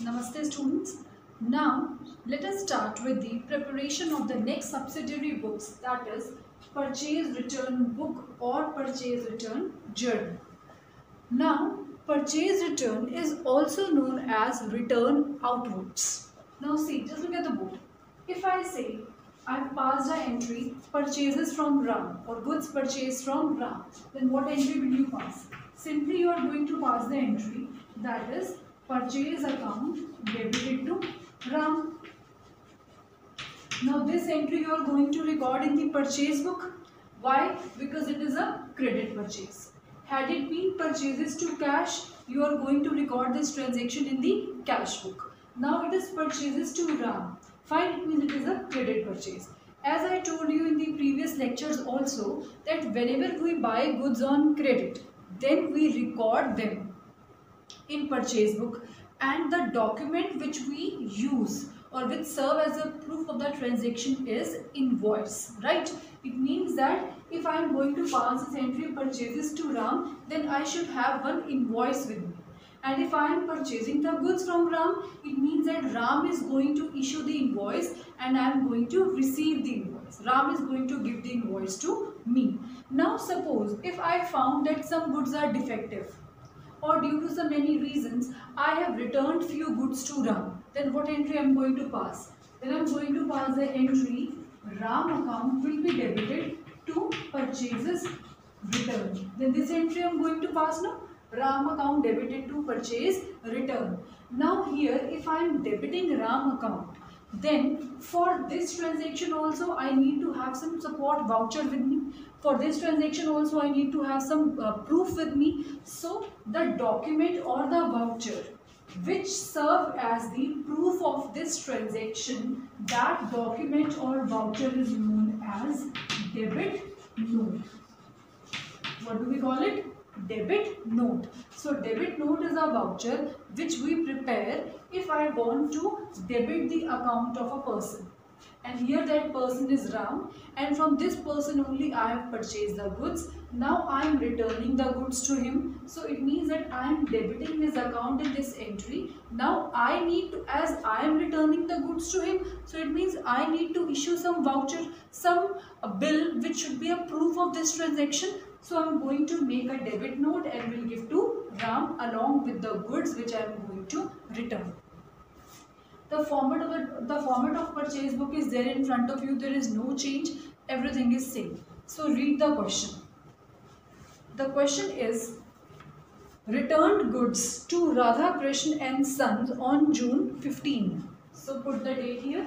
Namaste students. Now let us start with the preparation of the next subsidiary books, that is purchase return book or purchase return journal. Now purchase return is also known as return outwards. Now see, just look at the board. If I say I've passed an entry purchases from Ram or goods purchased from Ram, then what entry will you pass? Simply you are going to pass the entry, that is purchase account debited to Ram. Now this entry you are going to record in the purchase book. Why? Because it is a credit purchase. Had it been purchases to cash, you are going to record this transaction in the cash book. Now it is purchases to Ram. Fine, it means it is a credit purchase. As I told you in the previous lectures also, that whenever we buy goods on credit, then we record them in purchase book, and the document which we use or which serve as a proof of the transaction is invoice, right? It means that if I am going to pass this entry purchases to Ram, then I should have one invoice with me. And if I am purchasing the goods from Ram, it means that Ram is going to issue the invoice and I am going to receive the invoice. Ram is going to give the invoice to me. Now suppose if I found that some goods are defective, or due to some many reasons I have returned few goods to Ram, then what entry I am going to pass? Then I am going to pass the entry Ram account will be debited to purchases return. Then this entry I am going to pass now, Ram account debited to purchase return. Now here if I am debiting Ram account, then for this transaction also I need to have some support voucher with me. For this transaction also I need to have some proof with me. So the document or the voucher which serve as the proof of this transaction, that document or voucher is known as debit note. What do we call it? Debit note. So debit note is a voucher which we prepare if I want to debit the account of a person, and here that person is Ram, and from this person only I have purchased the goods. Now I am returning the goods to him, so it means that I am debiting his account in this entry. Now I need to, as I am returning the goods to him, so it means I need to issue some voucher, some bill which should be a proof of this transaction. So I am going to make a debit note and will give to Ram along with the goods which I am going to return. The format of purchase book is there in front of you. There is no change. Everything is same. So read the question. The question is, returned goods to Radha Krishna and Sons on June 15. So put the date here,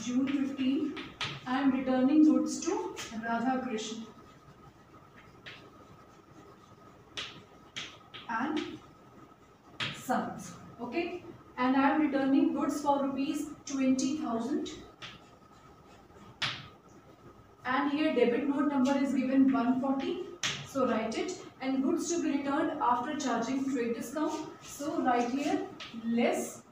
June 15. I am returning goods to Radha Krishna and Sons. Okay. And I am returning goods for rupees 20,000. And here debit note number is given 140. So write it. And goods to be returned after charging trade discount. So write here less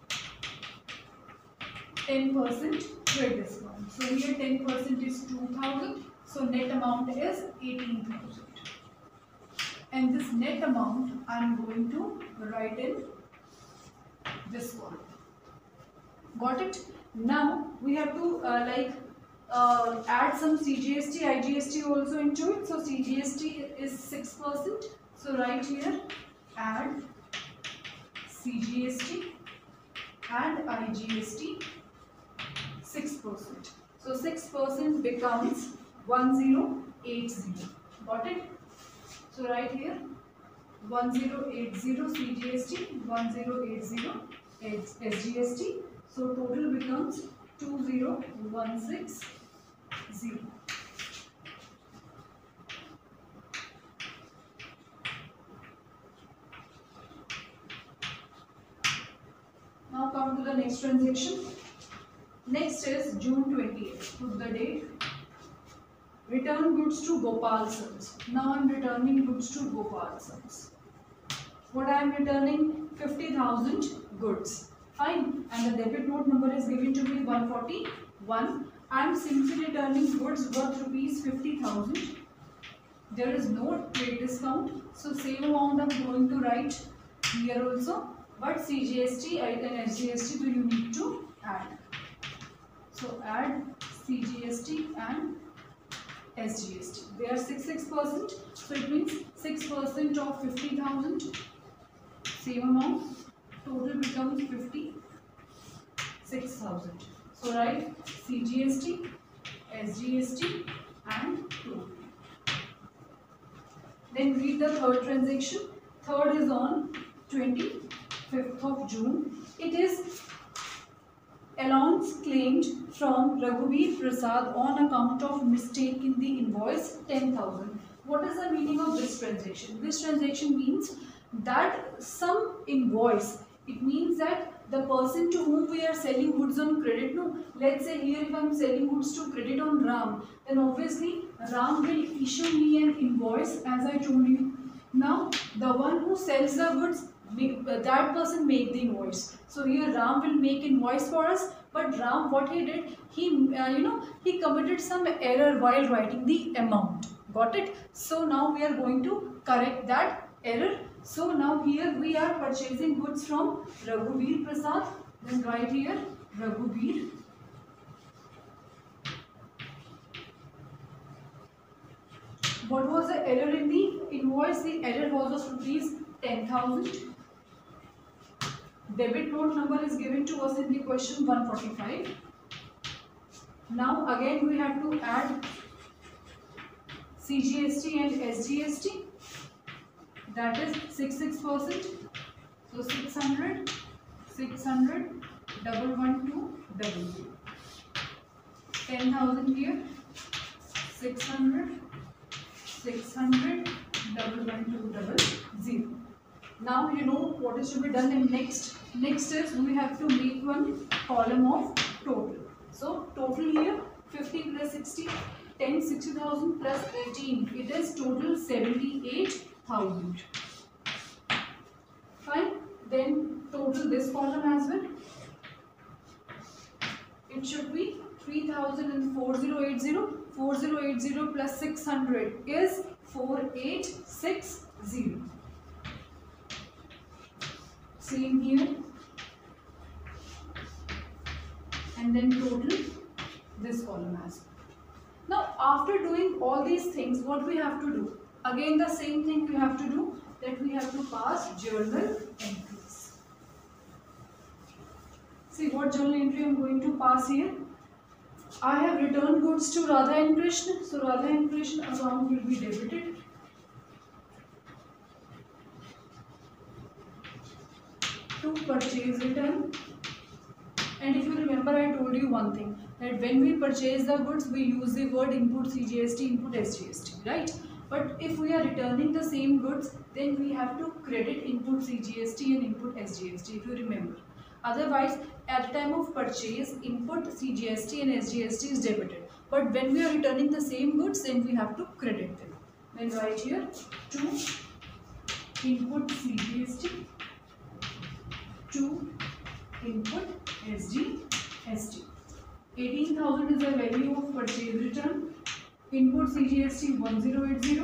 10% trade discount. So here 10% is 2,000. So net amount is 18,000. And this net amount I am going to write in this one. Got it? Now we have to add some CGST, IGST also into it. So CGST is 6%. So write here add CGST and IGST 6%. So 6% becomes 1080. Got it? So write here 1080 CGST, 1080 SGST. So total becomes 20,160. Now come to the next transaction. Next is June 28th. Put the date. Return goods to Gopal Sons. Now I am returning goods to Gopal Sons. What I am returning? 50,000 goods. Fine. And the debit note number is given to me 141. I am simply returning goods worth rupees 50,000. There is no trade discount. So same amount I am going to write here also but CGST and SGST do you need to add. So add CGST and SGST. They are 6%. So it means 6% of 50,000. Same amount. Total becomes 56,000. So write CGST, SGST and total. Then read the third transaction. Third is on 25th of June. It is allowance claimed from Raghuveer Prasad on account of mistake in the invoice 10,000. What is the meaning of this transaction? This transaction means that some invoice, it means that the person to whom we are selling goods on credit, no, let's say here if I am selling goods to credit on Ram, then obviously Ram will issue me an invoice as I told you. Now the one who sells the goods, that person make the invoice. So here Ram will make invoice for us, but Ram, what he did, he he committed some error while writing the amount. Got it? So now we are going to correct that error. So now here we are purchasing goods from Raghuveer Prasad. Then write here Raghuveer. What was the error in the invoice? The error was of rupees 10,000. Debit note number is given to us in the question 145. Now again we have to add CGST and SGST. That is 6%. So 600, 11200. 10,000 here. 600, 11200. Now you know what is to be done in next. Next is we have to make one column of total. So total here 50 plus 60, 10, 60,000 plus 18. It is total 78,000. Fine. Then total this column as well. It should be 3,000 and 4080. 4080 plus 600 is 4860. Same here. And then total this column as well. Now after doing all these things, what we have to do? Again the same thing we have to do, that we have to pass journal entries. See what journal entry I am going to pass here. I have returned goods to Radha and Krishna. So Radha and Krishna account will be debited. To purchase return. And if you remember, I told you one thing, that when we purchase the goods, we use the word input CGST, input SGST, right? But if we are returning the same goods, then we have to credit input CGST and input SGST, if you remember. Otherwise, at the time of purchase, input CGST and SGST is debited. But when we are returning the same goods, then we have to credit them. Then write here to input CGST, to input SGST. 18,000 is the value of purchase return. Input CGST 1080.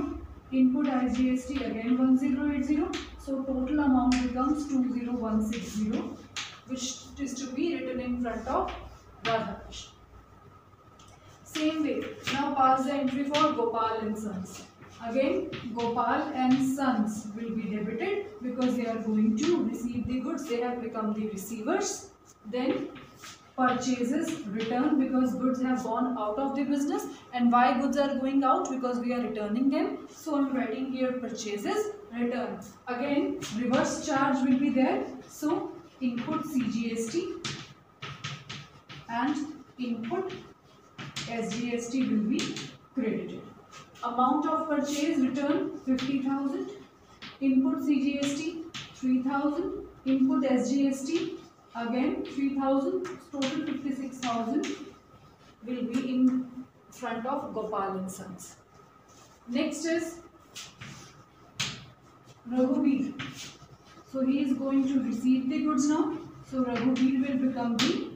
Input SGST again 1080. So total amount becomes 20160, which is to be written in front of Radhakrishna. Same way, now pass the entry for Gopal and Sons. Again, Gopal and Sons will be debited because they are going to receive the goods. They have become the receivers. Then purchases return because goods have gone out of the business. And why goods are going out? Because we are returning them. So I am writing here purchases return. Again, reverse charge will be there. So input CGST and input SGST will be credited. Amount of purchase return 50,000. Input CGST 3,000. Input SGST again 3,000. Total 56,000 will be in front of Gopal and Sons. Next is Raghuveer. So he is going to receive the goods now. So Raghuveer will become the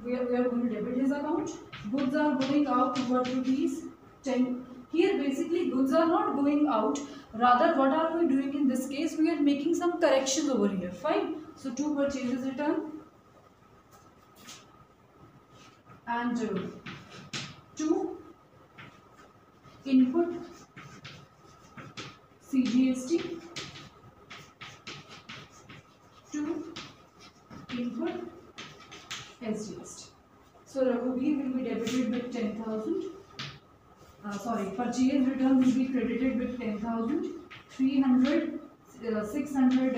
we are going to debit his account. Goods are going out worth rupees 10. Here basically goods are not going out, rather what are we doing in this case? We are making some corrections over here. Fine. So 2 purchases return and 2 input CGST, 2 input SGST. So Raghuveer will be debited with 10,000. Purchase return will be credited with 10,000. 300, 600.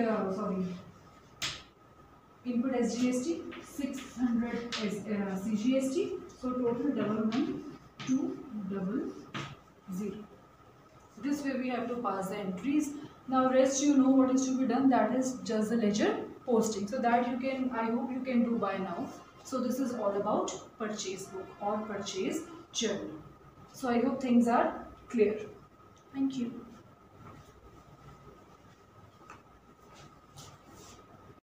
Input SGST, 600 CGST. So total 11200. This way we have to pass the entries. Now rest you know what is to be done, that is just the ledger posting. So that you can, I hope you can do by now. So this is all about purchase book or purchase journal. So I hope things are clear. Thank you.